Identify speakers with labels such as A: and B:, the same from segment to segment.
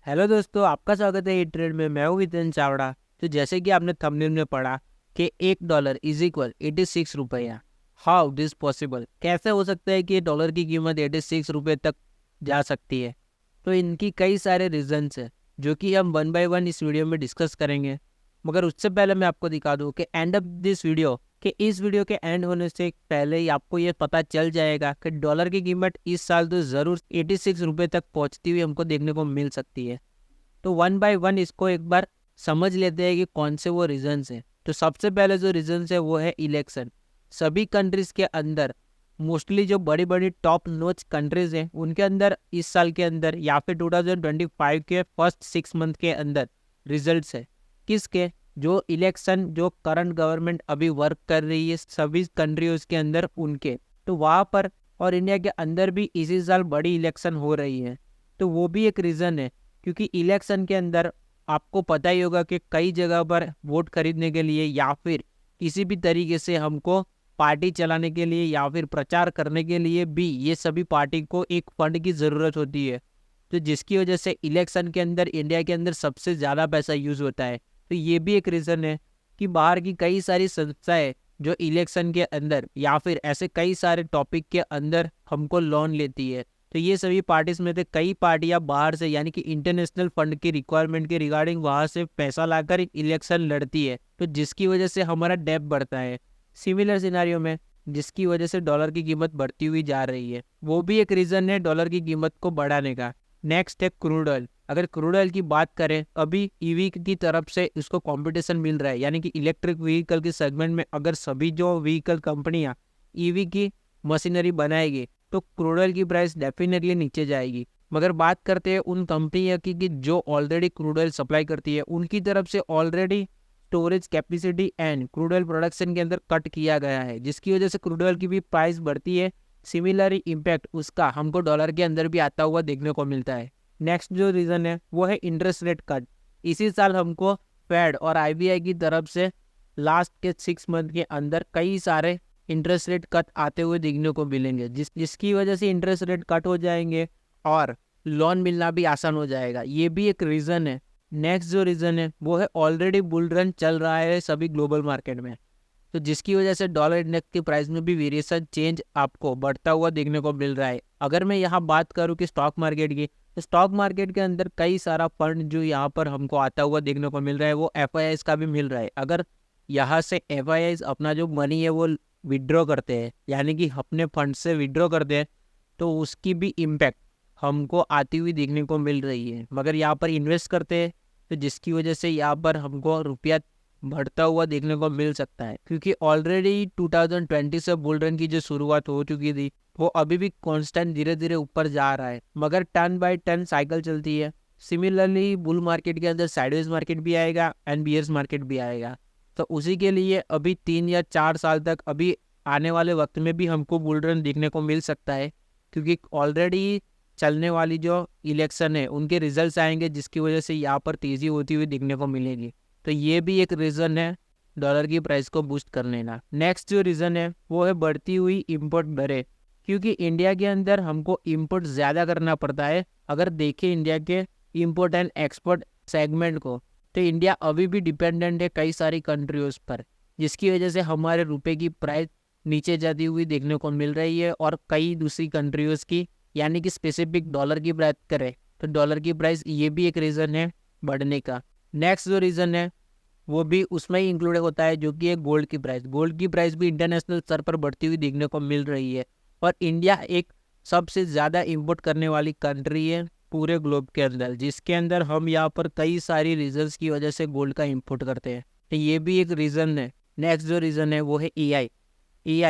A: Hello दोस्तों, आपका स्वागत है ये ट्रेड में। मैं हूँ हितेन चावड़ा। तो जैसे कि आपने थंबनेल में पढ़ा कि $1 इज इक्वल 86 रुपया। How this possible? कैसे हो सकता है कि डॉलर की कीमत 86 रुपये तक जा सकती है? तो इनकी कई सारे रीजंस है जो कि हम वन बाय वन इस वीडियो में डिस्कस करेंगे। मगर उससे पहले मैं आपको दिखा दूँ कि एंड ऑफ दिस वीडियो कि इस वीडियो के एंड होने से पहले ही आपको ये पता चल जाएगा कि डॉलर की कीमत इस साल तो ज़रूर 86 रुपये तक पहुंचती हुई हमको देखने को मिल सकती है। तो वन बाय वन इसको एक बार समझ लेते हैं कि कौन से वो रीजंस हैं। तो सबसे पहले जो रीजंस है वो है इलेक्शन। सभी कंट्रीज के अंदर मोस्टली जो बड़ी बड़ी टॉप नॉच कंट्रीज हैं उनके अंदर इस साल के अंदर या फिर 2025 के फर्स्ट 6 मंथ के अंदर रिजल्ट्स है किसके? जो इलेक्शन जो करंट गवर्नमेंट अभी वर्क कर रही है सभी कंट्रीज के अंदर उनके। तो वहाँ पर और इंडिया के अंदर भी इसी साल बड़ी इलेक्शन हो रही है। तो वो भी एक रीज़न है, क्योंकि इलेक्शन के अंदर आपको पता ही होगा कि कई जगह पर वोट खरीदने के लिए या फिर किसी भी तरीके से हमको पार्टी चलाने के लिए या फिर प्रचार करने के लिए भी ये सभी पार्टी को एक फंड की ज़रूरत होती है। तो जिसकी वजह से इलेक्शन के अंदर इंडिया के अंदर सबसे ज़्यादा पैसा यूज़ होता है। तो ये भी एक रीज़न है कि बाहर की कई सारी संस्थाएं जो इलेक्शन के अंदर या फिर ऐसे कई सारे टॉपिक के अंदर हमको लोन लेती है। तो ये सभी पार्टीज में से कई पार्टियां बाहर से यानी कि इंटरनेशनल फंड की रिक्वायरमेंट के रिगार्डिंग वहां से पैसा लाकर इलेक्शन लड़ती है। तो जिसकी वजह से हमारा डेब्ट बढ़ता है। सिमिलर सिनारियो में जिसकी वजह से डॉलर की कीमत बढ़ती हुई जा रही है, वो भी एक रीजन है डॉलर की कीमत को बढ़ाने का। नेक्स्ट है क्रूड ऑयल। अगर क्रूड ऑयल की बात करें, अभी ईवी की तरफ से इसको कंपटीशन मिल रहा है, यानी कि इलेक्ट्रिक व्हीकल के सेगमेंट में अगर सभी जो व्हीकल कंपनियां ईवी की मशीनरी बनाएगी तो क्रूड ऑयल की प्राइस डेफिनेटली नीचे जाएगी। मगर बात करते हैं उन कंपनियों की कि जो ऑलरेडी क्रूड ऑयल सप्लाई करती है, उनकी तरफ से already storage capacity and crude oil production के अंदर कट किया गया है, जिसकी वजह से क्रूड ऑयल की भी प्राइस बढ़ती है। सिमिलर इम्पैक्ट उसका हमको डॉलर के अंदर भी आता हुआ देखने को मिलता है। नेक्स्ट जो रीज़न है वो है इंटरेस्ट रेट कट। इसी साल हमको फेड और आरबीआई की तरफ से लास्ट के 6 मंथ के अंदर कई सारे इंटरेस्ट रेट कट आते हुए देखने को मिलेंगे, जिसकी वजह से इंटरेस्ट रेट कट हो जाएंगे और लोन मिलना भी आसान हो जाएगा। ये भी एक रीज़न है। नेक्स्ट जो रीज़न है वो है ऑलरेडी बुल रन चल रहा है सभी ग्लोबल मार्केट में, तो जिसकी वजह से डॉलर इंडेक्स की प्राइस में भी वेरिएशन चेंज आपको बढ़ता हुआ देखने को मिल रहा है। अगर मैं यहाँ बात करूँ कि स्टॉक मार्केट की, तो स्टॉक मार्केट के अंदर कई सारा फंड जो यहाँ पर हमको आता हुआ देखने को मिल रहा है वो एफआईआईज का भी मिल रहा है। अगर यहाँ से एफआईआईज अपना जो मनी है वो विड्रॉ करते हैं, यानी कि अपने फंड से विड्रॉ करते हैं, तो उसकी भी इम्पैक्ट हमको आती हुई देखने को मिल रही है। मगर यहाँ पर इन्वेस्ट करते हैं तो जिसकी वजह से यहाँ पर हमको रुपया बढ़ता हुआ देखने को मिल सकता है, क्योंकि ऑलरेडी 2020 से बुल रन की जो शुरुआत हो चुकी थी वो अभी भी कांस्टेंट धीरे धीरे ऊपर जा रहा है, मगर टर्न बाय टर्न साइकिल चलती है। सिमिलरली बुल मार्केट के अंदर साइडवेज मार्केट भी आएगा एंड बियर्स मार्केट भी आएगा। तो उसी के लिए अभी 3 या 4 साल तक अभी आने वाले वक्त में भी हमको बुल रन देखने को मिल सकता है, क्योंकि ऑलरेडी चलने वाली जो इलेक्शन है उनके रिजल्ट्स आएंगे, जिसकी वजह से यहाँ पर तेज़ी होती हुई देखने को मिलेगी। तो ये भी एक रीज़न है डॉलर की प्राइस को बूस्ट करने का। नेक्स्ट जो रीज़न है वो है बढ़ती हुई इम्पोर्ट दरें, क्योंकि इंडिया के अंदर हमको इम्पोर्ट ज़्यादा करना पड़ता है। अगर देखें इंडिया के इम्पोर्ट एंड एक्सपोर्ट सेगमेंट को, तो इंडिया अभी भी डिपेंडेंट है कई सारी कंट्रीज पर, जिसकी वजह से हमारे रुपए की प्राइस नीचे जाती हुई देखने को मिल रही है। और कई दूसरी कंट्रीज की, यानी कि स्पेसिफिक डॉलर की बात करें तो डॉलर की प्राइस ये भी एक रीज़न है बढ़ने का। नेक्स्ट जो रीज़न है वो भी उसमें ही इंक्लूड होता है, जो कि है गोल्ड की प्राइस। गोल्ड की प्राइस भी इंटरनेशनल स्तर पर बढ़ती हुई देखने को मिल रही है, और इंडिया एक सबसे ज़्यादा इंपोर्ट करने वाली कंट्री है पूरे ग्लोब के अंदर, जिसके अंदर हम यहाँ पर कई सारी रीजन्स की वजह से गोल्ड का इंपोर्ट करते हैं। तो ये भी एक रीज़न है। नेक्स्ट जो रीज़न है वो है एआई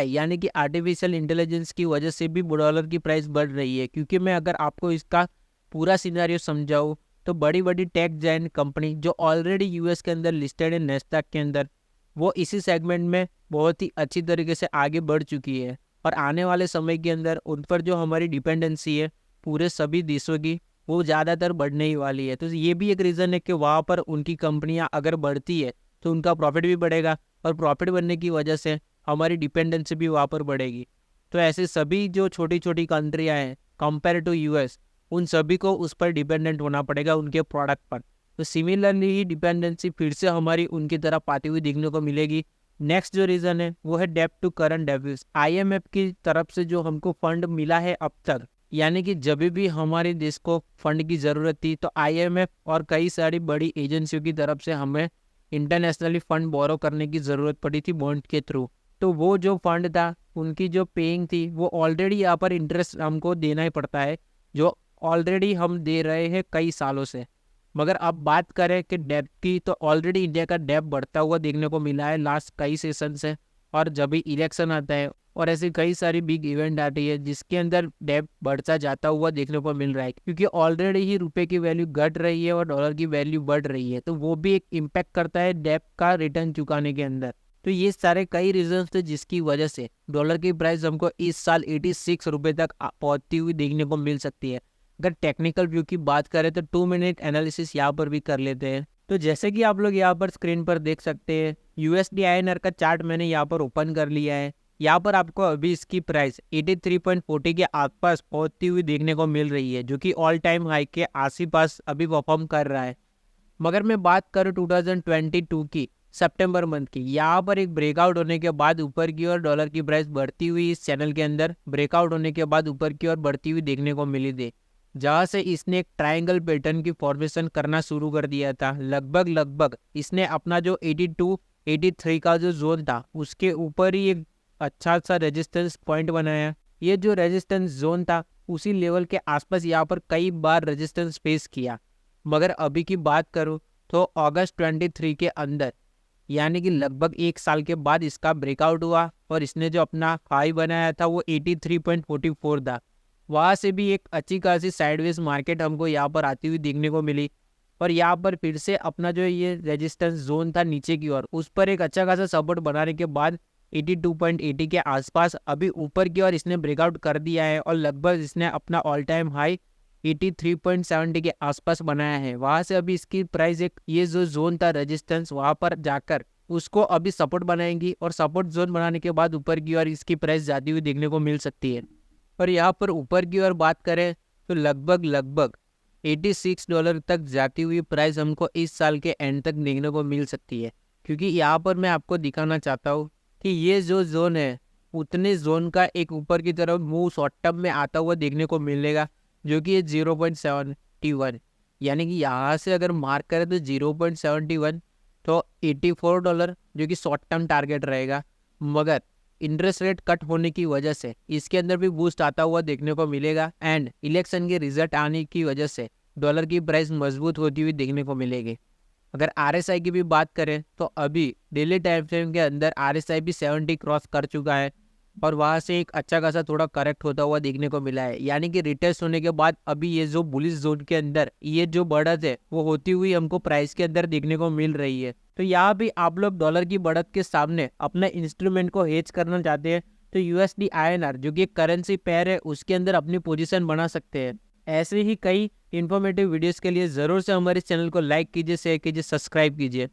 A: यानी कि आर्टिफिशियल इंटेलिजेंस की वजह से भी डॉलर की प्राइस बढ़ रही है। क्योंकि मैं अगर आपको इसका पूरा सिनेरियो समझाऊँ, तो बड़ी बड़ी टेक जायंट कंपनी जो ऑलरेडी यूएस के अंदर लिस्टेड है नैस्डैक के अंदर, वो इसी सेगमेंट में बहुत ही अच्छी तरीके से आगे बढ़ चुकी है। और आने वाले समय के अंदर उन पर जो हमारी डिपेंडेंसी है पूरे सभी देशों की, वो ज़्यादातर बढ़ने ही वाली है। तो ये भी एक रीज़न है कि वहाँ पर उनकी कंपनियाँ अगर बढ़ती है तो उनका प्रॉफिट भी बढ़ेगा, और प्रॉफिट बढ़ने की वजह से हमारी डिपेंडेंसी भी वहाँ पर बढ़ेगी। तो ऐसे सभी जो छोटी छोटी कंट्रियाँ हैं कंपेयर टू यूएस, उन सभी को उस पर डिपेंडेंट होना पड़ेगा, उनके प्रोडक्ट पर। तो सिमिलरली ही डिपेंडेंसी फिर से हमारी उनकी तरफ आती हुई देखने को मिलेगी। नेक्स्ट जो रीज़न है वो है डेब्ट टू करंट डेब्ट्स। आईएमएफ की तरफ से जो हमको फंड मिला है अब तक, यानी कि जब भी हमारे देश को फंड की ज़रूरत थी तो आईएमएफ और कई सारी बड़ी एजेंसियों की तरफ से हमें इंटरनेशनली फंड बोरो करने की ज़रूरत पड़ी थी बॉन्ड के थ्रू। तो वो जो फंड था, उनकी जो पेइंग थी, वो ऑलरेडी यहाँ पर इंटरेस्ट हमको देना ही पड़ता है, जो ऑलरेडी हम दे रहे हैं कई सालों से। मगर अब बात करें कि डेब्ट की, तो ऑलरेडी इंडिया का डेब्ट बढ़ता हुआ देखने को मिला है लास्ट कई सेशन से। और जब भी इलेक्शन आता है और ऐसी कई सारी बिग इवेंट आती है जिसके अंदर डेब्ट बढ़ता जाता हुआ देखने को मिल रहा है, क्योंकि ऑलरेडी ही रुपए की वैल्यू घट रही है और डॉलर की वैल्यू बढ़ रही है, तो वो भी एक इम्पैक्ट करता है डेब्ट का रिटर्न चुकाने के अंदर। तो ये सारे कई रीजंस थे जिसकी वजह से डॉलर की प्राइस हमको इस साल 86 रुपये तक पहुंचती हुई देखने को मिल सकती है। अगर टेक्निकल व्यू की बात करें तो 2 मिनट एनालिसिस यहाँ पर भी कर लेते हैं। तो जैसे कि आप लोग यहाँ पर स्क्रीन पर देख सकते हैं, यूएसडी आईएनआर का चार्ट मैंने यहाँ पर ओपन कर लिया है। यहाँ पर आपको अभी इसकी प्राइस 83.40 के आसपास पहुंचती हुई देखने को मिल रही है, जो कि ऑल टाइम हाई के आसपास अभी परफॉर्म कर रहा है। मगर मैं बात करूँ 2022 की सितंबर मंथ की, यहाँ पर एक ब्रेकआउट होने के बाद ऊपर की ओर डॉलर की प्राइस बढ़ती हुई इस चैनल के अंदर ब्रेकआउट होने के बाद ऊपर की ओर बढ़ती हुई देखने को मिली थी, जहाँ से इसने एक ट्रायंगल पैटर्न की फॉर्मेशन करना शुरू कर दिया था। लगभग इसने अपना जो 82, 83 का जो जोन था उसके ऊपर ही एक अच्छा सा रेजिस्टेंस पॉइंट बनाया। ये जो रेजिस्टेंस जोन था उसी लेवल के आसपास यहाँ पर कई बार रेजिस्टेंस फेस किया। मगर अभी की बात करूँ तो अगस्त 23 के अंदर, यानी कि लगभग 1 साल के बाद इसका ब्रेकआउट हुआ और इसने जो अपना हाई बनाया था वो 83.44 था। वहाँ से भी एक अच्छी खासी साइडवेज मार्केट हमको यहाँ पर आती हुई देखने को मिली और यहाँ पर फिर से अपना जो ये रेजिस्टेंस जोन था नीचे की ओर, उस पर एक अच्छा खासा सपोर्ट बनाने के बाद 82.80 के आसपास अभी ऊपर की ओर इसने ब्रेकआउट कर दिया है और लगभग इसने अपना ऑल टाइम हाई 83.70 के आसपास बनाया है। वहाँ से अभी इसकी प्राइस एक ये जो जोन था रेजिस्टेंस, वहाँ पर जाकर उसको अभी सपोर्ट बनाएंगी और सपोर्ट जोन बनाने के बाद ऊपर की ओर इसकी प्राइस जाती हुई देखने को मिल सकती है। और यहाँ पर ऊपर की ओर बात करें तो लगभग 86 डॉलर तक जाती हुई प्राइस हमको इस साल के एंड तक देखने को मिल सकती है, क्योंकि यहाँ पर मैं आपको दिखाना चाहता हूँ कि ये जो जोन है उतने जोन का एक ऊपर की तरफ मूव शॉर्ट टर्म में आता हुआ देखने को मिलेगा, जो कि ये 0.71, यानी कि यहाँ से अगर मार्क करें तो 0.71 तो 84 डॉलर जो कि शॉर्ट टर्म टारगेट रहेगा। मगर इंटरेस्ट रेट कट होने की वजह से इसके अंदर भी बूस्ट आता हुआ देखने को मिलेगा एंड इलेक्शन के रिजल्ट आने की वजह से डॉलर की प्राइस मजबूत होती हुई देखने को मिलेगी। अगर आरएसआई की भी बात करें तो अभी डेली टाइम फ्रेम के अंदर आरएसआई भी 70 क्रॉस कर चुका है और वहाँ से एक अच्छा खासा थोड़ा करेक्ट होता हुआ देखने को मिला है, यानी कि रिटेस्ट होने के बाद अभी ये जो बुलिश जोन के अंदर ये जो बढ़त है वो होती हुई हमको प्राइस के अंदर देखने को मिल रही है। तो यहाँ भी आप लोग डॉलर की बढ़त के सामने अपने इंस्ट्रूमेंट को हेज करना चाहते हैं तो यूएसडी आईएनआर जो कि एक करेंसी पेयर है उसके अंदर अपनी पोजीशन बना सकते हैं। ऐसे ही कई इन्फॉर्मेटिव वीडियोस के लिए ज़रूर से हमारे चैनल को लाइक कीजिए, शेयर कीजिए, सब्सक्राइब कीजिए।